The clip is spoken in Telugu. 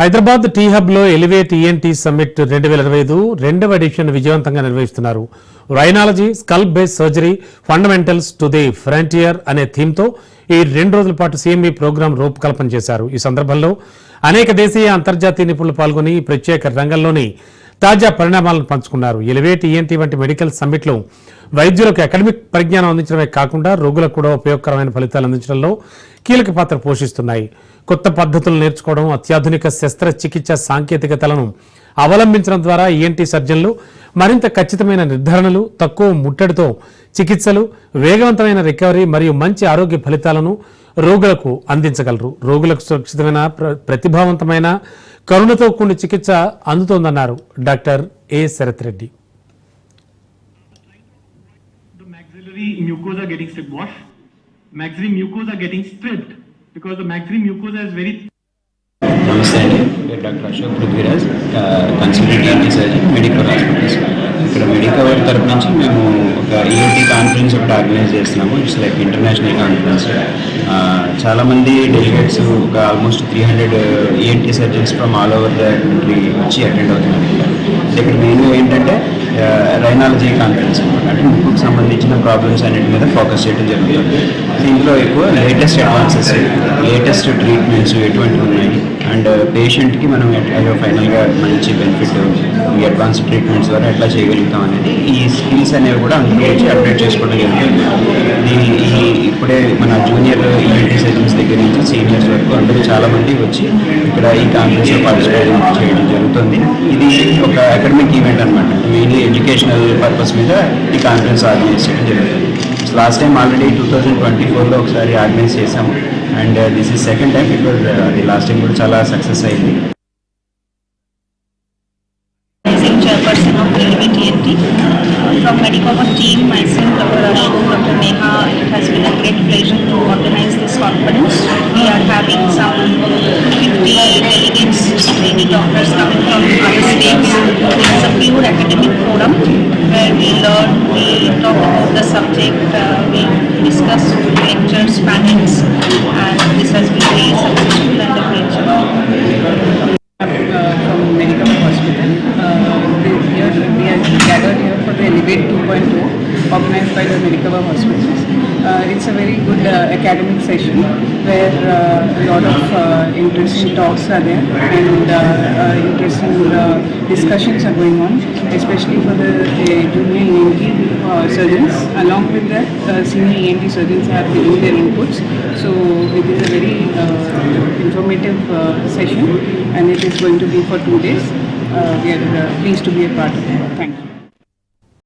హైదరాబాద్ టీ హబ్ లో ఎలివేట్ ఈఎన్టీ సమ్మిట్ 2025 రెండవ ఎడిషన్ విజయవంతంగా నిర్వహిస్తున్నారు. Rhinology, skull base surgery, fundamentals to the frontier అనే థీమ్ తో ఈ 2 రోజుల పాటు సీఎంఈ ప్రోగ్రాం రూపకల్పన చేశారు. ఈ సందర్భంలో అనేక దేశీయ, అంతర్జాతీయ నిపుణులు పాల్గొని ఈ ప్రత్యేక రంగంలోని తాజా పరిణామాలను పంచుకున్నారు. ఎలివేట్ ఈఎన్టీ వంటి మెడికల్ సమ్మిట్లు వైద్యులకు అకాడమిక్ పరిజ్ఞానం అందించడమే కాకుండా రోగులకు కూడా ఉపయోగకరమైన ఫలితాలు అందించడంలో కీలక పాత్ర పోషిస్తున్నాయి. కొత్త పద్ధతులు నేర్చుకోవడం, అత్యాధునిక శస్త్రచికిత్స సాంకేతికతలను అవలంబించడం ద్వారా ఈఎన్టీ సర్జన్లు మరింత ఖచ్చితమైన నిర్ధారణలు, తక్కువ ముట్టడితో చికిత్సలు, వేగవంతమైన రికవరీ మరియు మంచి ఆరోగ్య ఫలితాలను రోగులకు అందించగలరు. రోగులకు సురక్షితమైన, ప్రతిభావంతమైన, కరుణతో కూడిన చికిత్స అందుతోందన్నారు doctor A Sharath Reddy. Maxillary mucosa getting strip wash. Maxillary mucosa getting stripped because the maxillary mucosa is very. నమస్తే అండి, పేరు doctor Ashok Prithviraj, consultant ENT surgeon Medicover hospitals. ఇక్కడ మెడికవర్ తరపు నుంచి మేము ఒక ఈఎన్టీ కాన్ఫరెన్స్ ఒకటి ఆర్గనైజ్ చేస్తున్నాము. It's like international conference. చాలామంది డెలిగేట్స్, ఒక almost 300 ENT surgeons from all over the country వచ్చి అటెండ్ అవుతున్నారు. ఇక్కడ మెయిన్గా ఏంటంటే రైనాలజీ కాన్ఫరెన్స్ అనమాట. అంటే ముక్కుకు సంబంధించిన ప్రాబ్లమ్స్ అన్నిటి మీద ఫోకస్ చేయడం జరుగుతుంది. దీంట్లో ఎక్కువ లేటెస్ట్ అడ్వాన్సెస్, లేటెస్ట్ ట్రీట్మెంట్స్ ఎటువంటివి ఉన్నాయి, అండ్ పేషెంట్కి మనం ఎట్లా ఫైనల్గా మంచి బెనిఫిట్ ఈ అడ్వాన్స్ ట్రీట్మెంట్స్ ద్వారా ఎట్లా చేయగలుగుతాం అనేది, ఈ స్కిల్స్ అనేవి కూడా అందులో వచ్చి అప్డేట్ చేసుకోవడం జరుగుతుంది. ఇప్పుడే మన జూనియర్ ఈఎన్టీ సర్జన్స్ దగ్గర నుంచి సీనియర్స్ వరకు అందరూ చాలామంది వచ్చి ఇక్కడ ఈ కాన్ఫరెన్స్లో పార్టిసిపేట్ చేయడం జరుగుతుంది. ఇది ఒక అకాడమిక్ ఈవెంట్ అనమాట. మెయిన్లీ ఎడ్యుకేషనల్ పర్పస్ మీద ఈ కాన్ఫరెన్స్ ఆర్గనైజ్ చేయడం జరుగుతుంది. లాస్ట్ టైం ఆల్రెడీ 2024లో ఒకసారి ఆర్గనైజ్ చేసాము, and this is second time. Because అది లాస్ట్ టైం కూడా చాలా సక్సెస్ అయింది. Chairperson of Elevate ENT. From Medicover team, myself, Dr. Ashok, Dr. Neha, it has been a great pleasure to organize this conference. We are having some 50 delegates, many doctors coming from other states. It is a pure academic forum where we learn, we talk about the subject, we discuss lectures, panels, and this has been very successful and a great job. From Medicover Hospital. We are gathered here for the Elevate 2.0 organized by the Medicover Hospitals. It's a very good academic session where a lot of interesting talks are there and interesting discussions are going on, especially for the junior ENT surgeons. Along with that, senior ENT surgeons are giving their inputs. So it is a very informative session, and it is going to be for 2 days. We are pleased to be a part of it. Thank you.